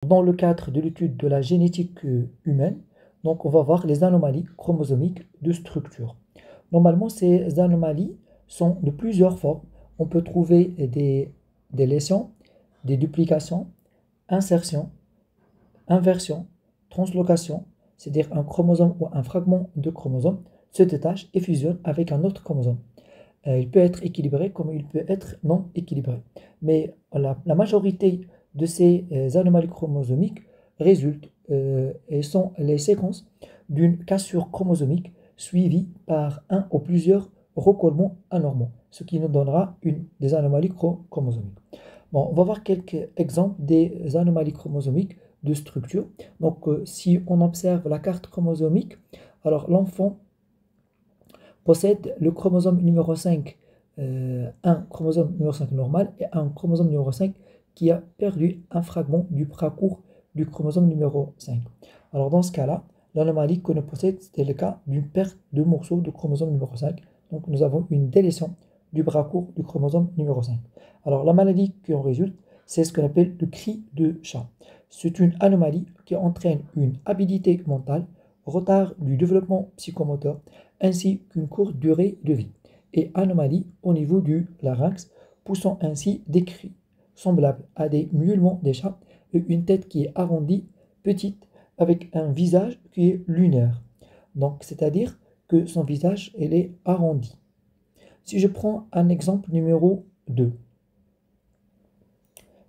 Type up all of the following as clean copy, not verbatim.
Dans le cadre de l'étude de la génétique humaine, donc on va voir les anomalies chromosomiques de structure. Normalement, ces anomalies sont de plusieurs formes. On peut trouver des lésions, des duplications, insertions, inversions, translocations, c'est-à-dire un chromosome ou un fragment de chromosome se détache et fusionne avec un autre chromosome. Il peut être équilibré comme il peut être non équilibré. Mais la majorité de ces anomalies chromosomiques résultent et sont les séquences d'une cassure chromosomique suivie par un ou plusieurs recollements anormaux, ce qui nous donnera des anomalies chromosomiques. Bon, on va voir quelques exemples des anomalies chromosomiques de structure. Donc, si on observe la carte chromosomique, alors l'enfant possède le chromosome numéro 5, un chromosome numéro 5 normal et un chromosome numéro 5 qui a perdu un fragment du bras-court du chromosome numéro 5. Alors dans ce cas-là, l'anomalie que nous possède, c'était le cas d'une perte de morceaux de chromosome numéro 5. Donc nous avons une délétion du bras-court du chromosome numéro 5. Alors la maladie qui en résulte, c'est ce qu'on appelle le cri de chat. C'est une anomalie qui entraîne une habilité mentale, retard du développement psychomoteur, ainsi qu'une courte durée de vie, et anomalie au niveau du larynx, poussant ainsi des cris semblables à des miaulements des chats et une tête qui est arrondie, petite, avec un visage qui est lunaire. Donc, c'est-à-dire que son visage elle est arrondi. Si je prends un exemple numéro 2,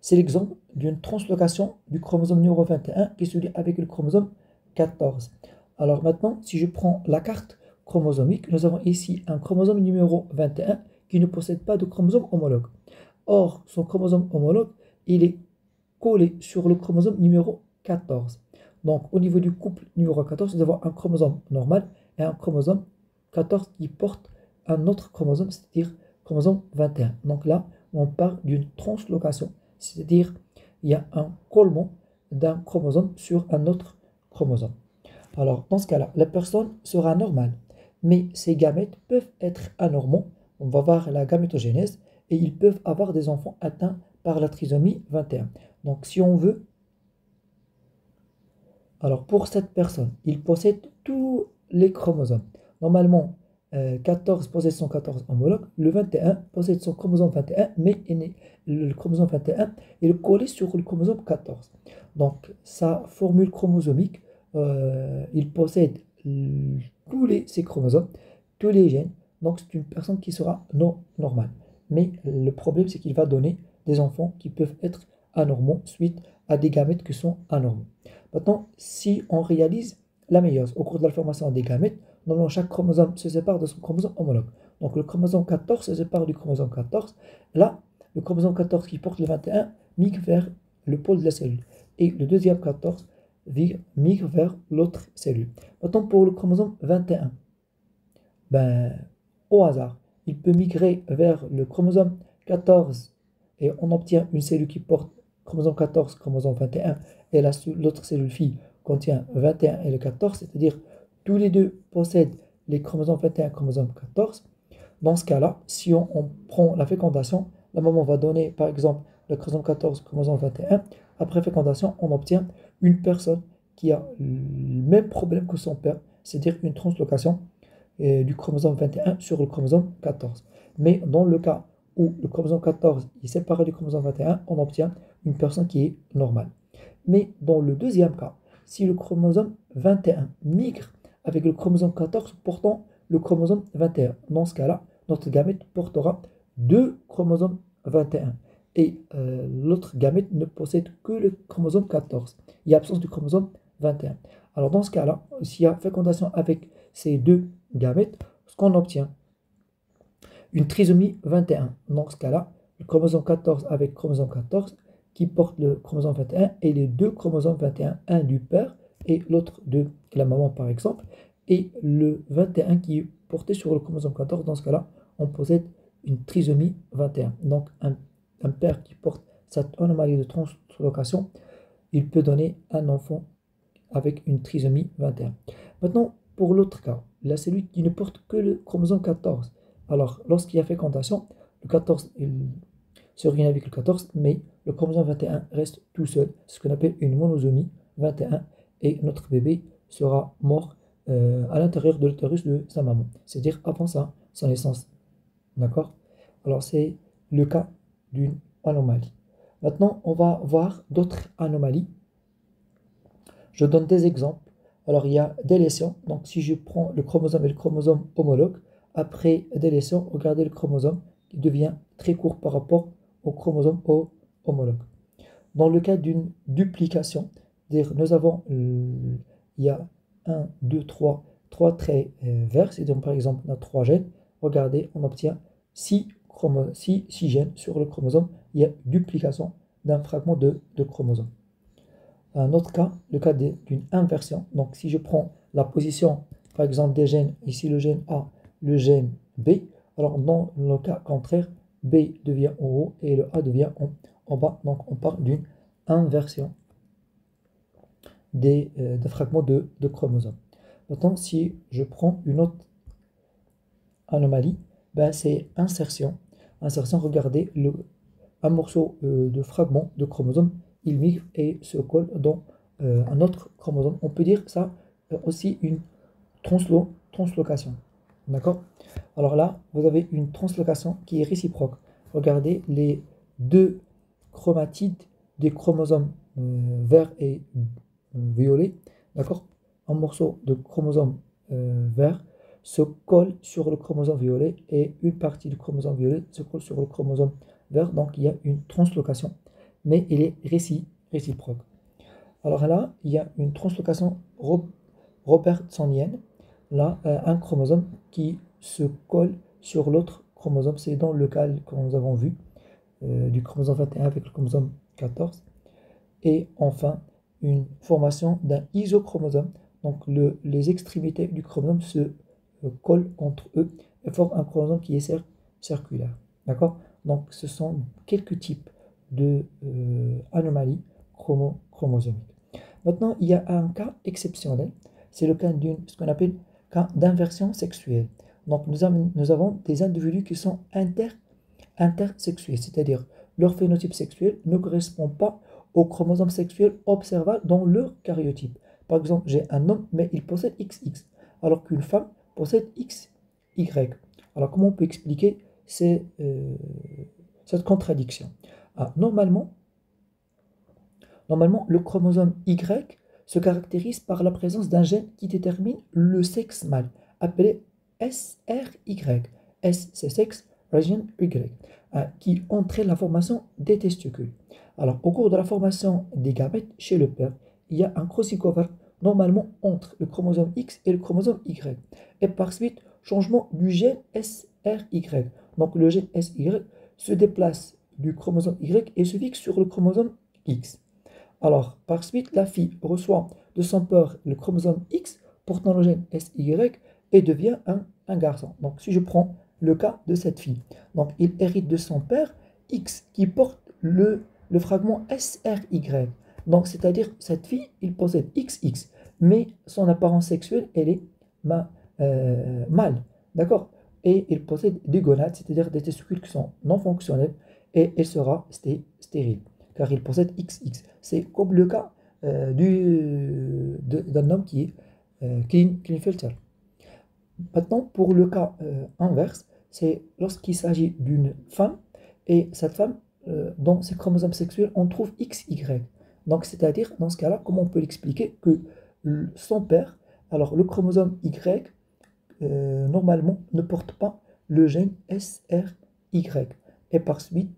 c'est l'exemple d'une translocation du chromosome numéro 21 qui se lie avec le chromosome 14. Alors maintenant, si je prends la carte chromosomique, nous avons ici un chromosome numéro 21 qui ne possède pas de chromosome homologue. Or, son chromosome homologue, il est collé sur le chromosome numéro 14. Donc, au niveau du couple numéro 14, nous avons un chromosome normal et un chromosome 14 qui porte un autre chromosome, c'est-à-dire chromosome 21. Donc là, on parle d'une translocation, c'est-à-dire il y a un collement d'un chromosome sur un autre chromosome. Alors, dans ce cas-là, la personne sera normale, mais ces gamètes peuvent être anormaux. On va voir la gamétogénèse et ils peuvent avoir des enfants atteints par la trisomie 21. Donc, si on veut, alors pour cette personne, il possède tous les chromosomes. Normalement, 14 possède son 14 homologue, le 21 possède son chromosome 21, mais le chromosome 21 est collé sur le chromosome 14. Donc, sa formule chromosomique, il possède ces chromosomes, tous les gènes. Donc, c'est une personne qui sera non normale. Mais le problème, c'est qu'il va donner des enfants qui peuvent être anormaux suite à des gamètes qui sont anormaux. Maintenant, si on réalise la méiose au cours de la formation des gamètes, normalement chaque chromosome se sépare de son chromosome homologue. Donc le chromosome 14 se sépare du chromosome 14. Là, le chromosome 14 qui porte le 21 migre vers le pôle de la cellule. Et le deuxième 14 migre vers l'autre cellule. Maintenant, pour le chromosome 21, ben, au hasard, il peut migrer vers le chromosome 14 et on obtient une cellule qui porte chromosome 14, chromosome 21 et l'autre cellule fille contient 21 et le 14, c'est-à-dire tous les deux possèdent les chromosomes 21 et chromosome 14. Dans ce cas-là, si on prend la fécondation, la maman va donner par exemple le chromosome 14, chromosome 21. Après fécondation, on obtient une personne qui a le même problème que son père, c'est-à-dire une translocation du chromosome 21 sur le chromosome 14. Mais dans le cas où le chromosome 14 est séparé du chromosome 21, on obtient une personne qui est normale. Mais dans le deuxième cas, si le chromosome 21 migre avec le chromosome 14 portant le chromosome 21, dans ce cas-là, notre gamète portera deux chromosomes 21 et l'autre gamète ne possède que le chromosome 14. Il y a absence du chromosome 21. Alors dans ce cas-là, s'il y a fécondation avec ces deux gamètes, ce qu'on obtient, une trisomie 21. Dans ce cas-là, le chromosome 14 avec chromosome 14 qui porte le chromosome 21 et les deux chromosomes 21, un du père et l'autre de la maman par exemple, et le 21 qui est porté sur le chromosome 14. Dans ce cas-là, on possède une trisomie 21. Donc un père qui porte cette anomalie de translocation, il peut donner un enfant avec une trisomie 21. Maintenant, pour l'autre cas, la cellule qui ne porte que le chromosome 14. Alors, lorsqu'il y a fécondation, le 14 il se réunit avec le 14, mais le chromosome 21 reste tout seul, ce qu'on appelle une monosomie 21, et notre bébé sera mort à l'intérieur de l'utérus de sa maman, c'est-à-dire avant sa naissance. D'accord? Alors, c'est le cas d'une anomalie. Maintenant, on va voir d'autres anomalies. Je donne des exemples. Alors, il y a délétion. Donc, si je prends le chromosome et le chromosome homologue, après délétion, regardez le chromosome qui devient très court par rapport au chromosome homologue. Dans le cas d'une duplication, c'est-à-dire nous avons, il y a 1, 2, 3 traits verts, c'est-à-dire par exemple on a 3 gènes, regardez, on obtient 6 gènes sur le chromosome, il y a duplication d'un fragment de chromosome. Un autre cas, le cas d'une inversion, donc si je prends la position par exemple des gènes, ici le gène A, le gène B, alors dans le cas contraire, B devient en haut et le A devient en bas, donc on parle d'une inversion des fragments de chromosomes. Maintenant, si je prends une autre anomalie, ben c'est insertion. Insertion, regardez, un morceau de fragment de chromosome, il migre et se colle dans un autre chromosome. On peut dire ça aussi une translocation. D'accord? Alors là, vous avez une translocation qui est réciproque. Regardez les deux chromatides des chromosomes vert et violet. D'accord? Un morceau de chromosome vert se colle sur le chromosome violet et une partie du chromosome violet se colle sur le chromosome vert. Donc il y a une translocation, mais il est réciproque. Alors là, il y a une translocation robertsonienne. Là, un chromosome qui se colle sur l'autre chromosome. C'est dans le cas que nous avons vu du chromosome 21 avec le chromosome 14. Et enfin, une formation d'un isochromosome. Donc les extrémités du chromosome se collent entre eux et forment un chromosome qui est circulaire. D'accord? Donc ce sont quelques types de anomalies chromosomiques. Maintenant, il y a un cas exceptionnel. C'est le cas ce qu'on appelle cas d'inversion sexuelle. Donc nous avons des individus qui sont intersexués, c'est-à-dire leur phénotype sexuel ne correspond pas au chromosome sexuel observable dans leur karyotype. Par exemple, j'ai un homme, mais il possède XX, alors qu'une femme possède XY. Alors, comment on peut expliquer cette contradiction? Normalement, le chromosome Y se caractérise par la présence d'un gène qui détermine le sexe mâle, appelé SRY. S, c'est sexe, region Y, qui entraîne la formation des testicules. Alors, au cours de la formation des gamètes chez le père, il y a un crossover normalement entre le chromosome X et le chromosome Y. Et par suite, changement du gène SRY. Donc, le gène SY se déplace du chromosome Y et se fixe sur le chromosome X. Alors, par suite, la fille reçoit de son père le chromosome X portant le gène SY et devient un garçon. Donc, si je prends le cas de cette fille, donc il hérite de son père X qui porte le fragment SRY. Donc, c'est-à-dire, cette fille, il possède XX, mais son apparence sexuelle, elle est mâle. D'accord? Et il possède des gonades, c'est-à-dire des testicules qui sont non fonctionnels, et elle sera stérile, car il possède XX. C'est comme le cas d'un homme qui est Klinefelter. Maintenant, pour le cas inverse, c'est lorsqu'il s'agit d'une femme, et cette femme, dans ses chromosomes sexuels, on trouve XY. Donc, c'est-à-dire, dans ce cas-là, comment on peut l'expliquer que son père, alors le chromosome Y, normalement, ne porte pas le gène SRY. Et par suite,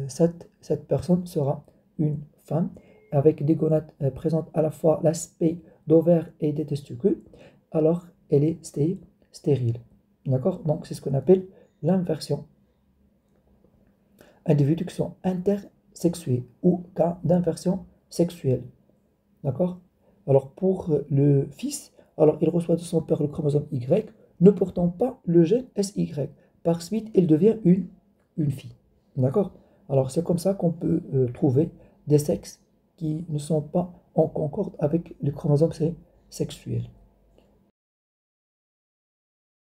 cette personne sera une femme avec des gonades présentent à la fois l'aspect d'ovaire et des testicules, alors elle est stérile. D'accord? Donc c'est ce qu'on appelle l'inversion. Individus qui sont intersexués ou cas d'inversion sexuelle. D'accord? Alors pour le fils, alors il reçoit de son père le chromosome Y, ne portant pas le gène SY. Par suite, il devient une fille. D'accord? Alors c'est comme ça qu'on peut trouver des sexes qui ne sont pas en concorde avec les chromosomes sexuels.